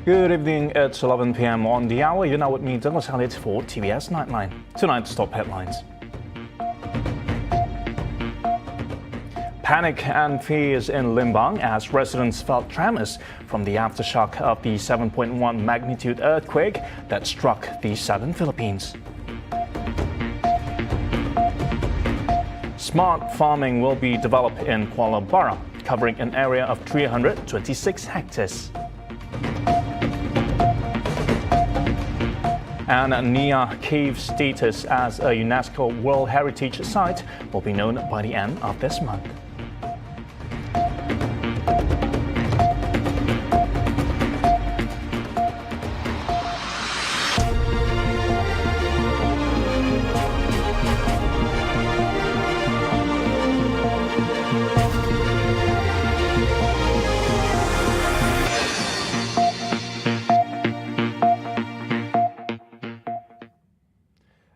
Good evening, it's 11 p.m. on the hour. You're now with me, Douglas Elliott, for TVS Nightline. Tonight's top headlines. Panic and fears in Limbang as residents felt tremors from the aftershock of the 7.1 magnitude earthquake that struck the southern Philippines. Smart farming will be developed in KUALA, BARAM, covering an area of 326 hectares. And NIAH cave status as a UNESCO World Heritage Site will be known by the end of this month.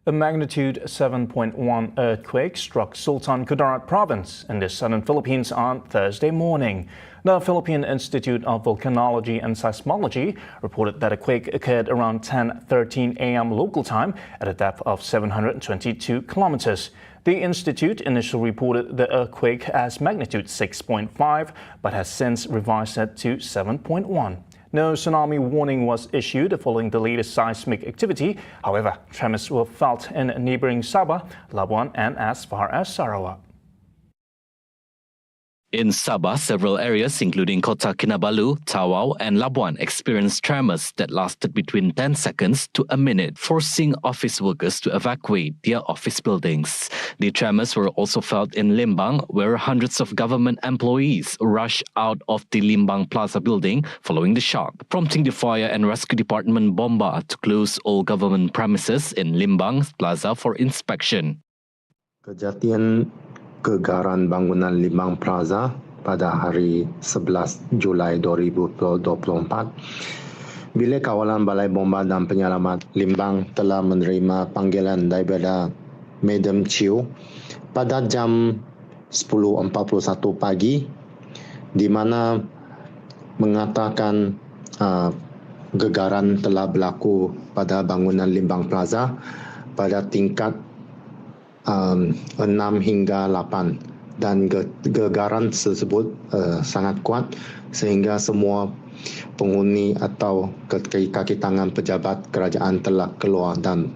A magnitude 7.1 earthquake struck Sultan Kudarat province in the southern Philippines on Thursday morning. The Philippine Institute of Volcanology and Seismology reported that a quake occurred around 10:13 a.m. local time at a depth of 722 kilometers. The institute initially reported the earthquake as magnitude 6.5, but has since revised it to 7.1. No tsunami warning was issued following the latest seismic activity. However, tremors were felt in neighboring Sabah, Labuan, and as far as Sarawak. In Sabah, several areas including Kota Kinabalu, Tawau and Labuan experienced tremors that lasted between 10 seconds to a minute, forcing office workers to evacuate their office buildings. The tremors were also felt in Limbang, where hundreds of government employees rushed out of the Limbang Plaza building following the shock, prompting the Fire and Rescue Department Bomba to close all government premises in Limbang Plaza for inspection. Kejadian kegaran bangunan Limbang Plaza pada hari 11 Julai 2024 bila kawalan Balai Bomba dan Penyelamat Limbang telah menerima panggilan daripada Madam Chiu pada jam 10.41 pagi di mana mengatakan gegaran telah berlaku pada bangunan Limbang Plaza pada tingkat 6 hingga 8 dan gegaran tersebut sangat kuat sehingga semua penghuni atau kaki tangan pejabat kerajaan telah keluar dan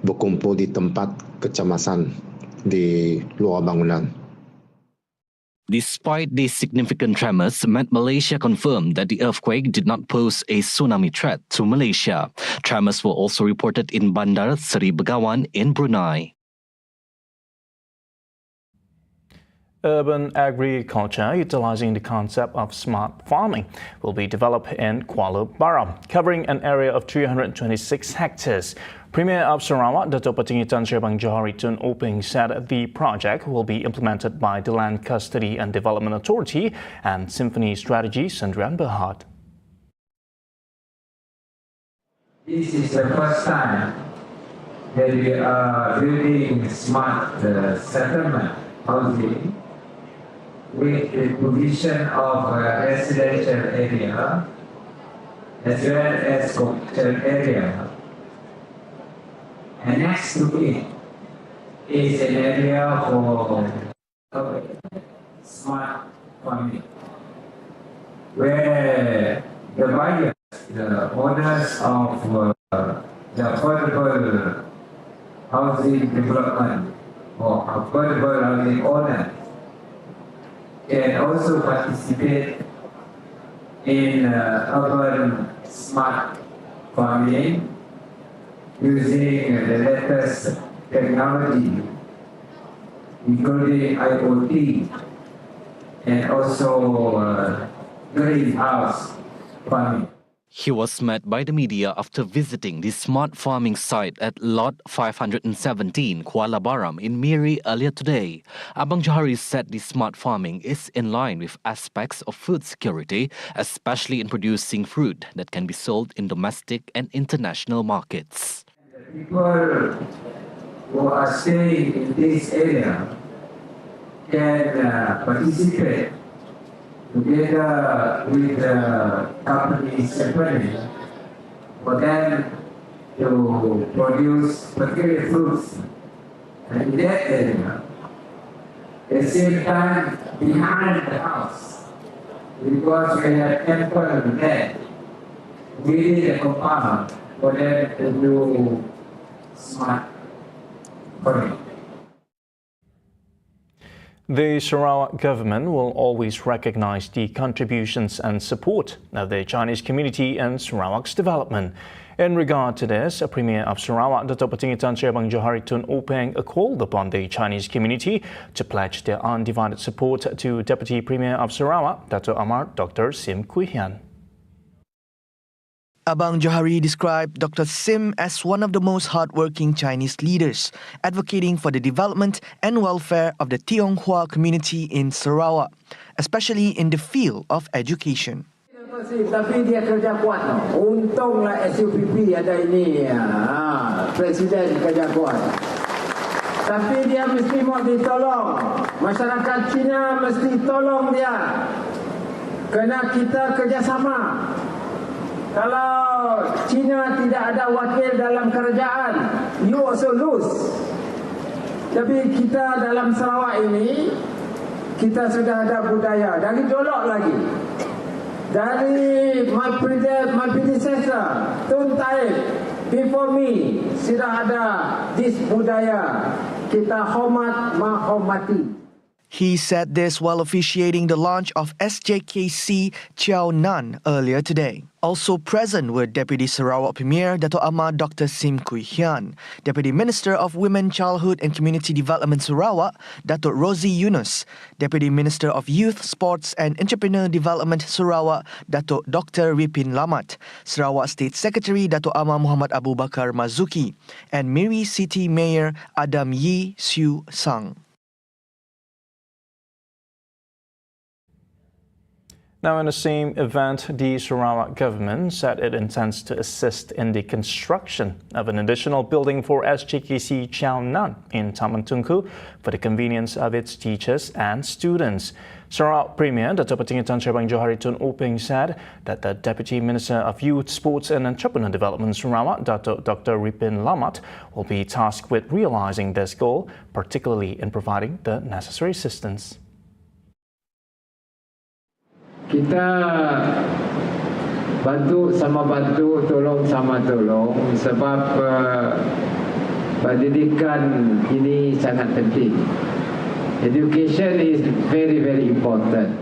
berkumpul di tempat kecemasan di luar bangunan. Despite these significant tremors, Met Malaysia confirmed that the earthquake did not pose a tsunami threat to Malaysia. Tremors were also reported in Bandar Seri Begawan in Brunei. Urban agriculture, utilizing the concept of smart farming, will be developed in KUALA, BARAM, covering an area of 326 hectares. Premier of Sarawak, Dato' Petinggi Tan Sri Abang Johari Tun Oping, said the project will be implemented by the Land Custody and Development Authority and Symphony Strategy Sendirian Berhad. This is the first time that we are building smart settlement housing with the provision of residential area as well as commercial area. And next to it is an area for smart farming, where the buyers, the owners of the affordable housing development or affordable housing owners can also participate in urban smart farming using the latest technology, including IoT and also greenhouse farming. He was met by the media after visiting the smart farming site at Lot 517, KUALA, BARAM in Miri earlier today. Abang Johari said the smart farming is in line with aspects of food security, especially in producing fruit that can be sold in domestic and international markets. People who are staying in this area can participate together with the company separately for them to produce particular fruits in that area. At the same time, behind the house, because we have ample land, we need a compound for them to do smart farming. The Sarawak government will always recognize the contributions and support of the Chinese community in Sarawak's development. In regard to this, Premier of Sarawak, Dato' Patinggi Tan Sri Abang Johari Tun Openg, called upon the Chinese community to pledge their undivided support to Deputy Premier of Sarawak, Dato' Amar Dr. Sim Kui Hian. Abang Johari described Dr. Sim as one of the most hardworking Chinese leaders, advocating for the development and welfare of the Tionghoa community in Sarawak, especially in the field of education. Tapi dia kerja kuat. Untunglah SUPP ada ini. Presiden kerja kuat. Tapi dia mesti mau ditolong. Masyarakat Cina mesti tolong dia. Kerana kita kerjasama. Kalau Cina tidak ada wakil dalam kerajaan, you also lose. Tapi kita dalam Sarawak ini, kita sudah ada budaya. Dari dulu lagi. Dari my predecessor, Tun Taib, before me, sudah ada this budaya. Kita hormat, menghormati. He said this while officiating the launch of SJKC Chia Nan earlier today. Also present were Deputy Sarawak Premier Dato' Amar Dr. Sim Kui Hian, Deputy Minister of Women, Childhood and Community Development Sarawak, Dato' Rosie Yunus, Deputy Minister of Youth, Sports and Entrepreneur Development Sarawak, Dato' Dr. Ripin Lamat, Sarawak State Secretary Dato' Amar Muhammad Abu Bakar Mazuki, and Miri City Mayor Adam Yi Siu Sang. Now, in the same event, the Sarawak government said it intends to assist in the construction of an additional building for SJKC Chia Nan in Taman Tunku for the convenience of its teachers and students. Sarawak Premier Dato' Patinggi Tan Sri Abang Johari Tun Openg said that the Deputy Minister of Youth, Sports and Entrepreneur Development Sarawak, Dato' Dr. Ripin Lamat, will be tasked with realising this goal, particularly in providing the necessary assistance. Kita bantu sama bantu, tolong sama tolong, sebab pendidikan ini sangat penting. Education is very, very important.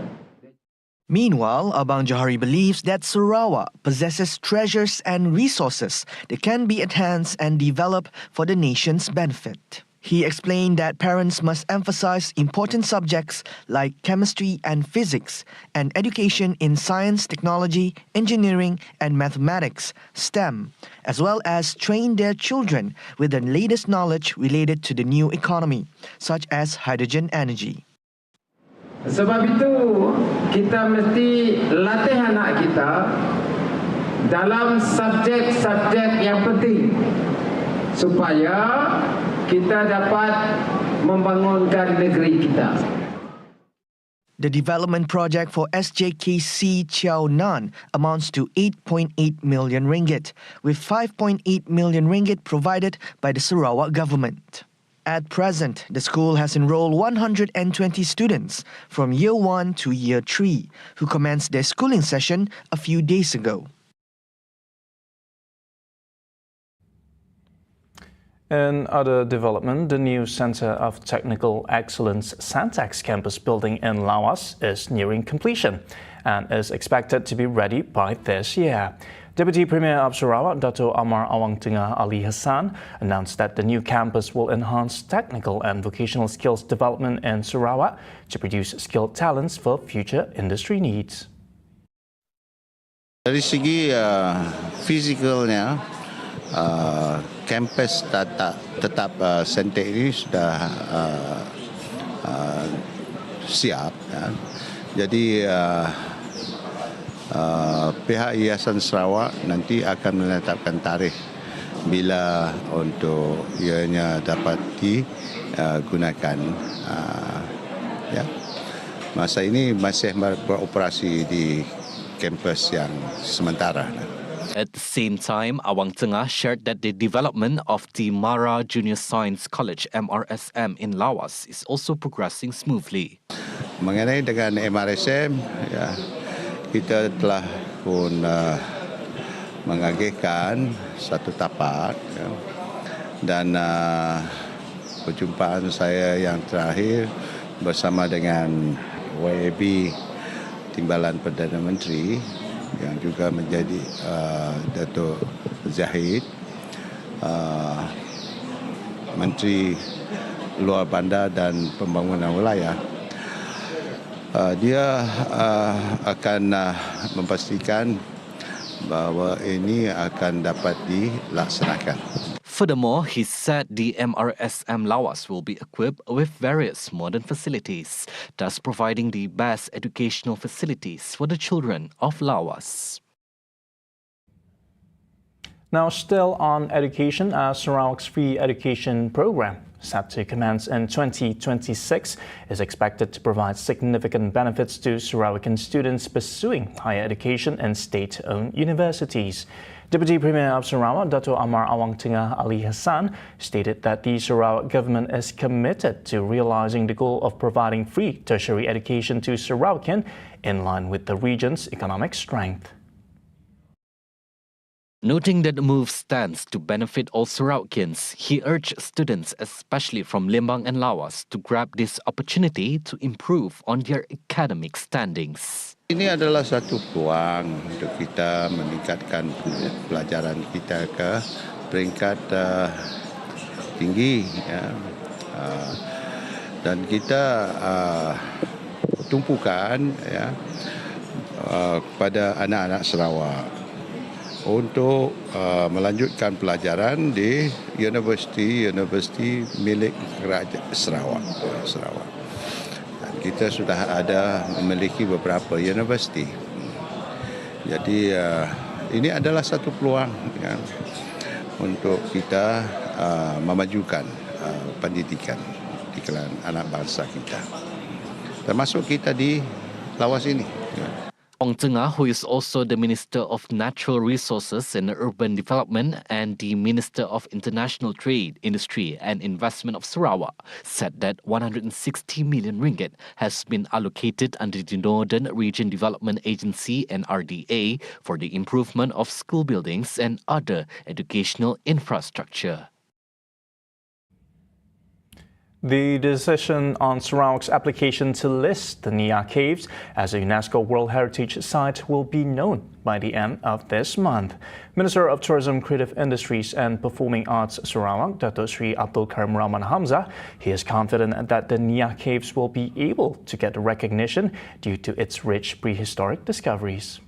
Meanwhile, Abang Johari believes that Sarawak possesses treasures and resources that can be enhanced and developed for the nation's benefit. He explained that parents must emphasize important subjects like chemistry and physics, and education in science, technology, engineering, and mathematics, STEM, as well as train their children with the latest knowledge related to the new economy, such as hydrogen energy. Sebab itu, kita mesti latih anak kita dalam subjek-subjek yang penting supaya kita dapat membangunkan negeri kita. The development project for SJKC Chia Nan amounts to 8.8 million ringgit, with 5.8 million ringgit provided by the Sarawak government. At present, the school has enrolled 120 students from Year 1 to Year 3, who commenced their schooling session a few days ago. In other development, the new Centre of Technical Excellence Santex campus building in Lawas is nearing completion and is expected to be ready by this year. Deputy Premier of Sarawak, Dato' Amar Awang Tengah Ali Hassan, announced that the new campus will enhance technical and vocational skills development in Sarawak to produce skilled talents for future industry needs. Dari segi fizikalnya, kampus tetap Santex ini sudah siap. Ya. Jadi pihak Yayasan Sarawak nanti akan menetapkan tarikh bila untuk ianya dapat digunakan. Ya. masa ini masih beroperasi di kampus yang sementara. At the same time, Awang Tengah shared that the development of the Mara Junior Science College MRSM in Lawas is also progressing smoothly. Mengenai dengan MRSM, ya, kita telah pun mengagihkan satu tapak, ya, dan perjumpaan saya yang terakhir bersama dengan YAB Timbalan Perdana Menteri yang juga menjadi Datuk Zahid, Menteri Luar Bandar dan Pembangunan Wilayah. Dia akan memastikan bahawa ini akan dapat dilaksanakan. Furthermore, he said the MRSM Lawas will be equipped with various modern facilities, thus providing the best educational facilities for the children of Lawas. Now, still on education, Sarawak's free education program, set to commence in 2026, is expected to provide significant benefits to Sarawakian students pursuing higher education in state-owned universities. Deputy Premier of Sarawak, Dato' Amar Awang Tengah Ali Hassan, stated that the Sarawak government is committed to realising the goal of providing free tertiary education to Sarawakian in line with the region's economic strength. Noting that the move stands to benefit all Sarawakians, he urged students, especially from Limbang and Lawas, to grab this opportunity to improve on their academic standings. Ini adalah satu peluang untuk kita meningkatkan pelajaran kita ke peringkat tinggi, ya. Dan kita tumpukan, ya, kepada anak-anak Sarawak untuk melanjutkan pelajaran di universiti milik Kerajaan Sarawak. Dan kita sudah ada memiliki beberapa universiti. Jadi ini adalah satu peluang, ya, untuk kita memajukan pendidikan di kalangan anak bangsa kita, termasuk kita di Lawas ini, ya. Awang Tengah, who is also the Minister of Natural Resources and Urban Development and the Minister of International Trade, Industry and Investment of Sarawak, said that 160 million ringgit has been allocated under the Northern Region Development Agency (NRDA) for the improvement of school buildings and other educational infrastructure. The decision on Sarawak's application to list the NIAH Caves as a UNESCO World Heritage Site will be known by the end of this month. Minister of Tourism, Creative Industries and Performing Arts Sarawak, Dato' Sri Abdul Karim Rahman Hamzah, he is confident that the NIAH Caves will be able to get recognition due to its rich prehistoric discoveries.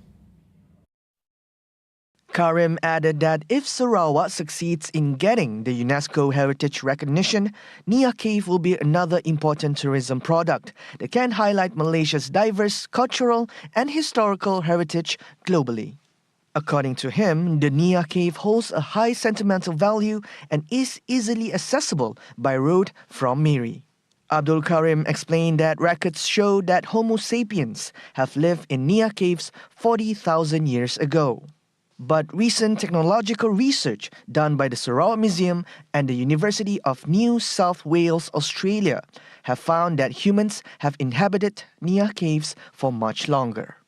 Karim added that if Sarawak succeeds in getting the UNESCO heritage recognition, NIAH Cave will be another important tourism product that can highlight Malaysia's diverse cultural and historical heritage globally. According to him, the NIAH Cave holds a high sentimental value and is easily accessible by road from Miri. Abdul Karim explained that records show that Homo sapiens have lived in NIAH Caves 40,000 years ago. But recent technological research done by the Sarawak Museum and the University of New South Wales, Australia, have found that humans have inhabited NIAH Caves for much longer.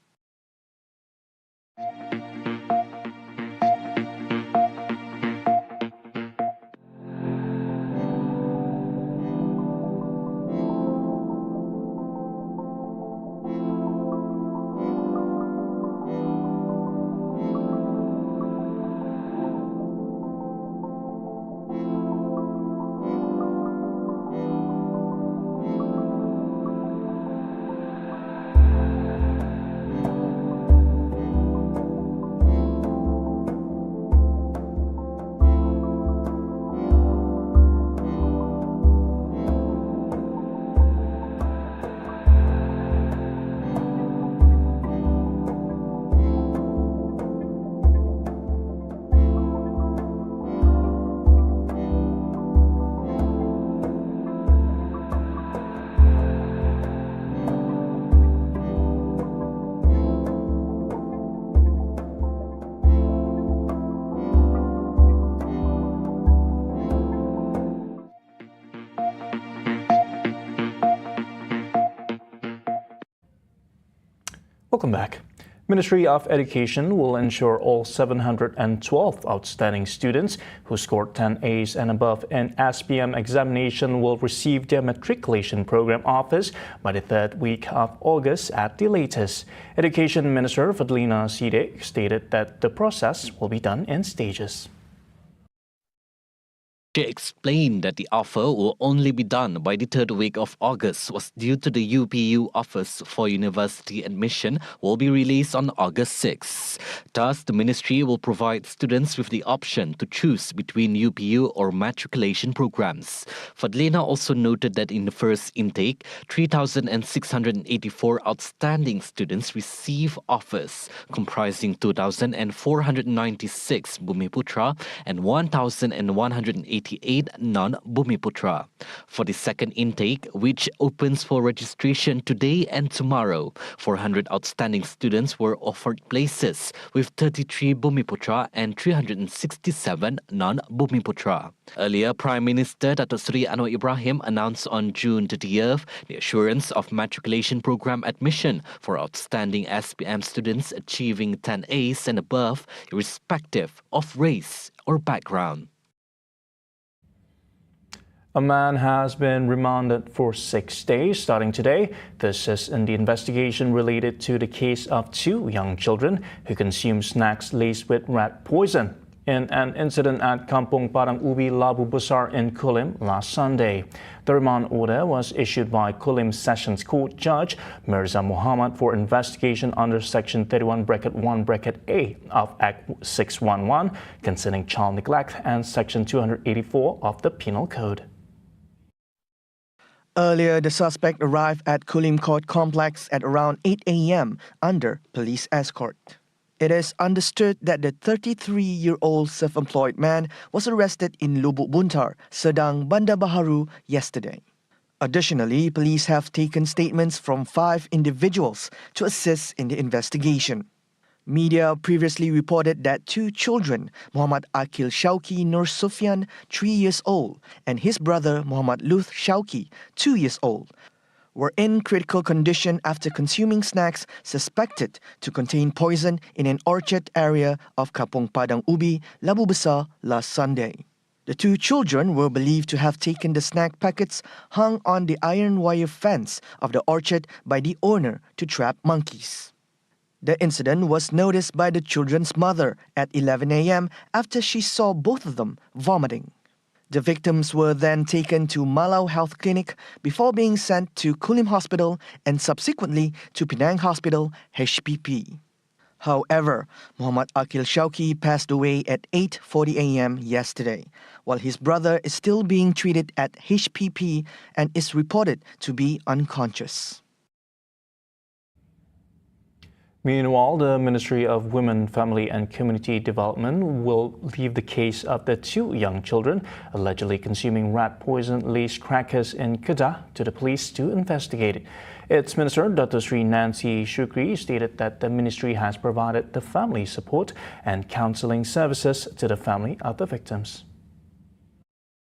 Welcome back. Ministry of Education will ensure all 712 outstanding students who scored 10 A's and above in SPM examination will receive their matriculation program offers by the third week of August at the latest. Education Minister Fadlina Siddiq stated that the process will be done in stages. She explained that the offer will only be done by the third week of August was due to the UPU offers for university admission will be released on August 6. Thus, the ministry will provide students with the option to choose between UPU or matriculation programs. Fadlina also noted that in the first intake, 3,684 outstanding students receive offers, comprising 2,496 Bumiputra and 1,188 non-Bumiputra. For the second intake, which opens for registration today and tomorrow, 400 outstanding students were offered places, with 33 Bumiputra and 367 non-Bumiputra. Earlier, Prime Minister Datuk Seri Anwar Ibrahim announced on June 30th the assurance of matriculation program admission for outstanding SPM students achieving 10 A's and above, irrespective of race or background. A man has been remanded for 6 days starting today. This is in the investigation related to the case of 2 young children who consumed snacks laced with rat poison in an incident at Kampung Padang Ubi, Labu Besar in Kulim last Sunday. The remand order was issued by Kulim Sessions Court Judge Mirza Muhammad for investigation under Section 31(1)(a) of Act 611 concerning child neglect and Section 284 of the Penal Code. Earlier, the suspect arrived at Kulim Court Complex at around 8 a.m. under police escort. It is understood that the 33-year-old self-employed man was arrested in Lubuk Buntar, Sedang, Bandar Baharu yesterday. Additionally, police have taken statements from 5 individuals to assist in the investigation. Media previously reported that 2 children, Muhammad Akil Shauki Nur Sufyan, 3 years old, and his brother Muhammad Luth Shauki, 2 years old, were in critical condition after consuming snacks suspected to contain poison in an orchard area of Kampung Padang Ubi, Labu Besar last Sunday. The 2 children were believed to have taken the snack packets hung on the iron wire fence of the orchard by the owner to trap monkeys. The incident was noticed by the children's mother at 11 a.m. after she saw both of them vomiting. The victims were then taken to Malau Health Clinic before being sent to Kulim Hospital and subsequently to Penang Hospital, HPP. However, Muhammad Akil Shauki passed away at 8:40 a.m. yesterday, while his brother is still being treated at HPP and is reported to be unconscious. Meanwhile, the Ministry of Women, Family and Community Development will leave the case of the 2 young children allegedly consuming rat poison-laced crackers in Kedah to the police to investigate it. Its Minister, Dr. Sri Nancy Shukri, stated that the ministry has provided the family support and counselling services to the family of the victims.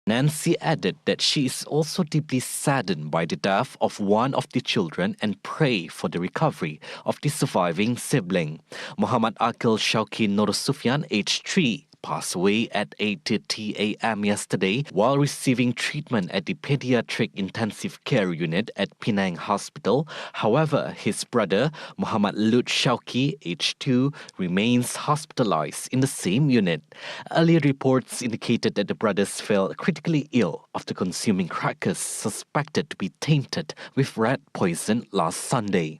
Nancy added that she is also deeply saddened by the death of one of the children and pray for the recovery of the surviving sibling. Muhammad Akil Shauki Nur Sufyan, aged 3, passed away at 8:30 a.m. yesterday while receiving treatment at the Pediatric Intensive Care Unit at Penang Hospital. However, his brother, Muhammad Lut Shauki, aged 2, remains hospitalized in the same unit. Earlier reports indicated that the brothers fell critically ill after consuming crackers suspected to be tainted with rat poison last Sunday.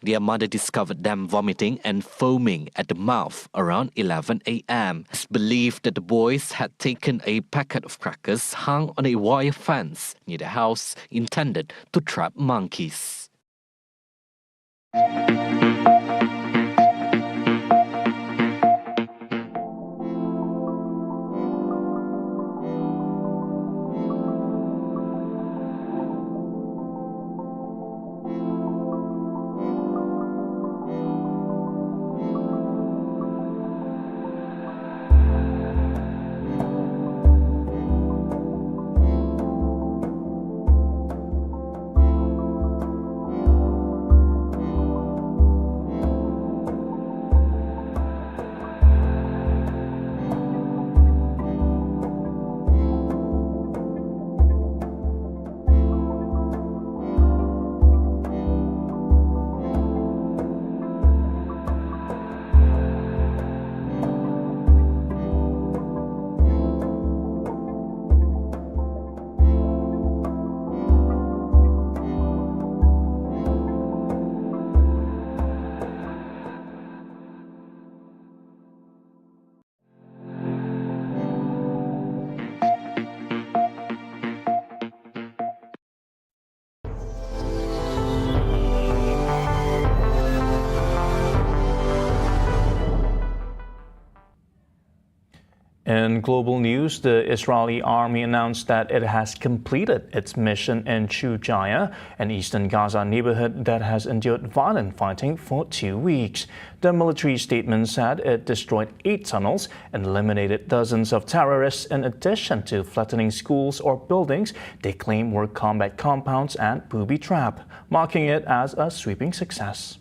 Their mother discovered them vomiting and foaming at the mouth around 11 a.m. It's believed that the boys had taken a packet of crackers hung on a wire fence near the house intended to trap monkeys. In global news, the Israeli army announced that it has completed its mission in Shujaya, an eastern Gaza neighborhood that has endured violent fighting for 2 weeks. The military statement said it destroyed 8 tunnels and eliminated dozens of terrorists in addition to flattening schools or buildings they claim were combat compounds and booby trap, marking it as a sweeping success.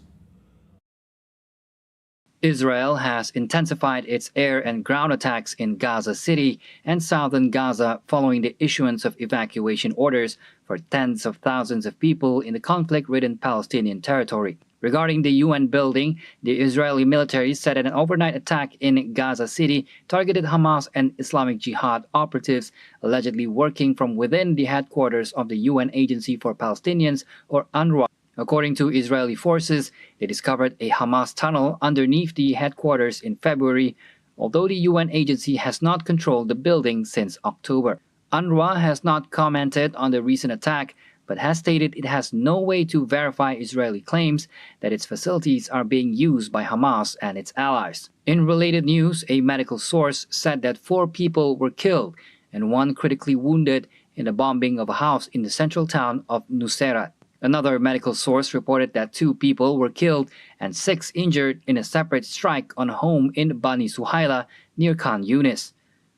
Israel has intensified its air and ground attacks in Gaza City and southern Gaza following the issuance of evacuation orders for tens of thousands of people in the conflict-ridden Palestinian territory. Regarding the UN building, the Israeli military said an overnight attack in Gaza City targeted Hamas and Islamic Jihad operatives allegedly working from within the headquarters of the UN Agency for Palestinians, or UNRWA. According to Israeli forces, they discovered a Hamas tunnel underneath the headquarters in February, although the UN agency has not controlled the building since October. UNRWA has not commented on the recent attack, but has stated it has no way to verify Israeli claims that its facilities are being used by Hamas and its allies. In related news, a medical source said that 4 people were killed and 1 critically wounded in the bombing of a house in the central town of Nuseirat. Another medical source reported that 2 people were killed and 6 injured in a separate strike on a home in Bani Suhaila near Khan Yunis.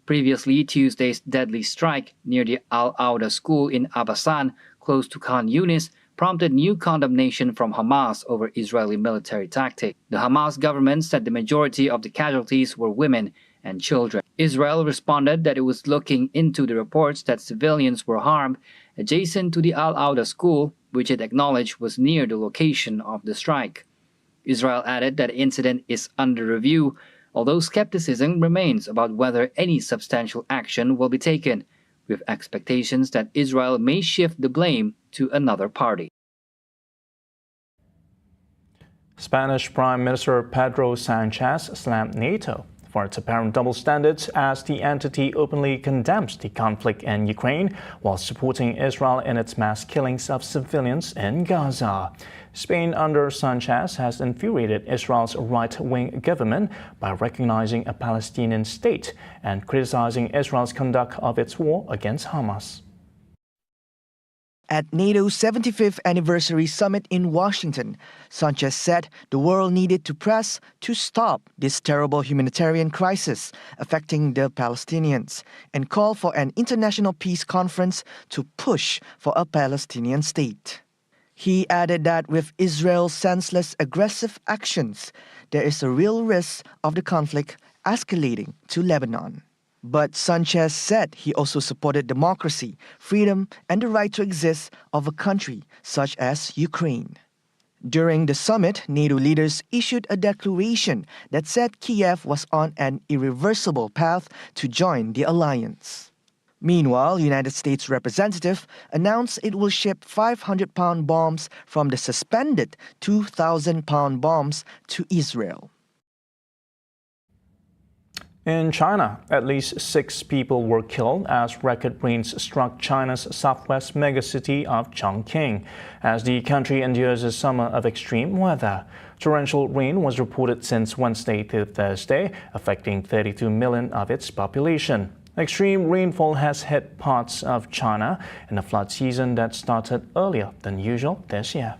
Previously, Tuesday's deadly strike near the Al-Auda school in Abasan, close to Khan Yunis, prompted new condemnation from Hamas over Israeli military tactics. The Hamas government said the majority of the casualties were women and children. Israel responded that it was looking into the reports that civilians were harmed adjacent to the Al-Auda school, which it acknowledged was near the location of the strike. Israel added that the incident is under review, although skepticism remains about whether any substantial action will be taken, with expectations that Israel may shift the blame to another party. Spanish Prime Minister Pedro Sanchez slammed NATO for its apparent double standards as the entity openly condemns the conflict in Ukraine while supporting Israel in its mass killings of civilians in Gaza. Spain under Sanchez has infuriated Israel's right-wing government by recognizing a Palestinian state and criticizing Israel's conduct of its war against Hamas. At NATO's 75th anniversary summit in Washington, Sanchez said the world needed to press to stop this terrible humanitarian crisis affecting the Palestinians and called for an international peace conference to push for a Palestinian state. He added that with Israel's senseless aggressive actions, there is a real risk of the conflict escalating to Lebanon. But Sanchez said he also supported democracy, freedom, and the right to exist of a country such as Ukraine. During the summit, NATO leaders issued a declaration that said Kiev was on an irreversible path to join the alliance. Meanwhile, United States representative announced it will ship 500-pound bombs from the suspended 2,000-pound bombs to Israel. In China, at least 6 people were killed as record rains struck China's southwest megacity of Chongqing as the country endures a summer of extreme weather. Torrential rain was reported since Wednesday to Thursday, affecting 32 million of its population. Extreme rainfall has hit parts of China in a flood season that started earlier than usual this year.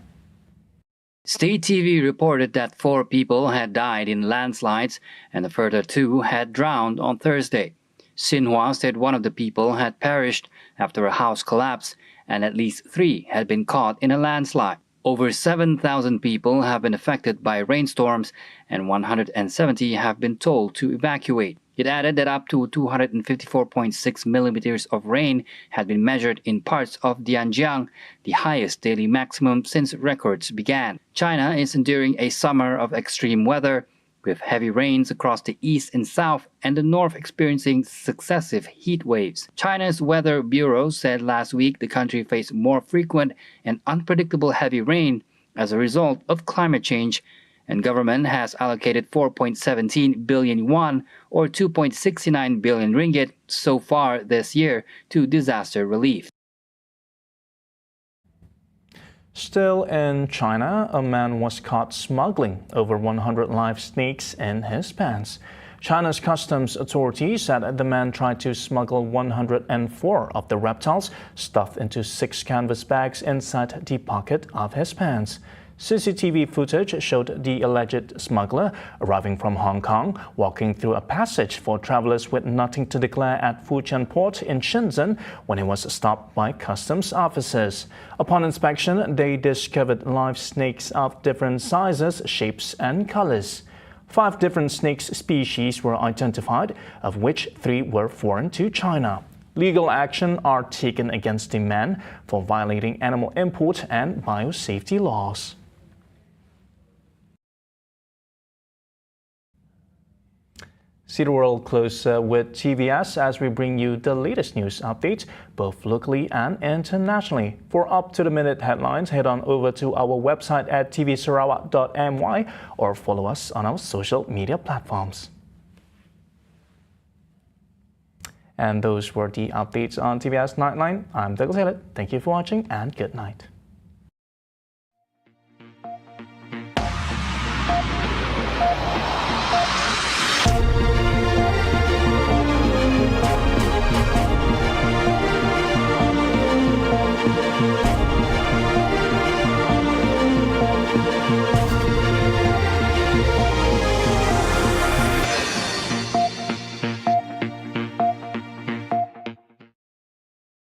State TV reported that 4 people had died in landslides and a further 2 had drowned on Thursday. Xinhua said one of the people had perished after a house collapsed and at least 3 had been caught in a landslide. Over 7,000 people have been affected by rainstorms and 170 have been told to evacuate. It added that up to 254.6 millimeters of rain had been measured in parts of Dianjiang, the highest daily maximum since records began. China is enduring a summer of extreme weather, with heavy rains across the east and south and the north experiencing successive heat waves. China's Weather Bureau said last week the country faced more frequent and unpredictable heavy rain as a result of climate change, and government has allocated 4.17 billion yuan or 2.69 billion ringgit so far this year to disaster relief. Still in China, a man was caught smuggling over 100 live snakes in his pants. China's customs authorities said the man tried to smuggle 104 of the reptiles stuffed into 6 canvas bags inside the pocket of his pants. CCTV footage showed the alleged smuggler arriving from Hong Kong, walking through a passage for travelers with nothing to declare at Fujian Port in Shenzhen when he was stopped by customs officers. Upon inspection, they discovered live snakes of different sizes, shapes, and colors. 5 different snake species were identified, of which 3 were foreign to China. Legal action are taken against the man for violating animal import and biosafety laws. See the world closer with TVS as we bring you the latest news updates, both locally and internationally. For up-to-the-minute headlines, head on over to our website at tvsarawak.my or follow us on our social media platforms. And those were the updates on TVS Nightline. I'm Douglas Hillett. Thank you for watching and good night.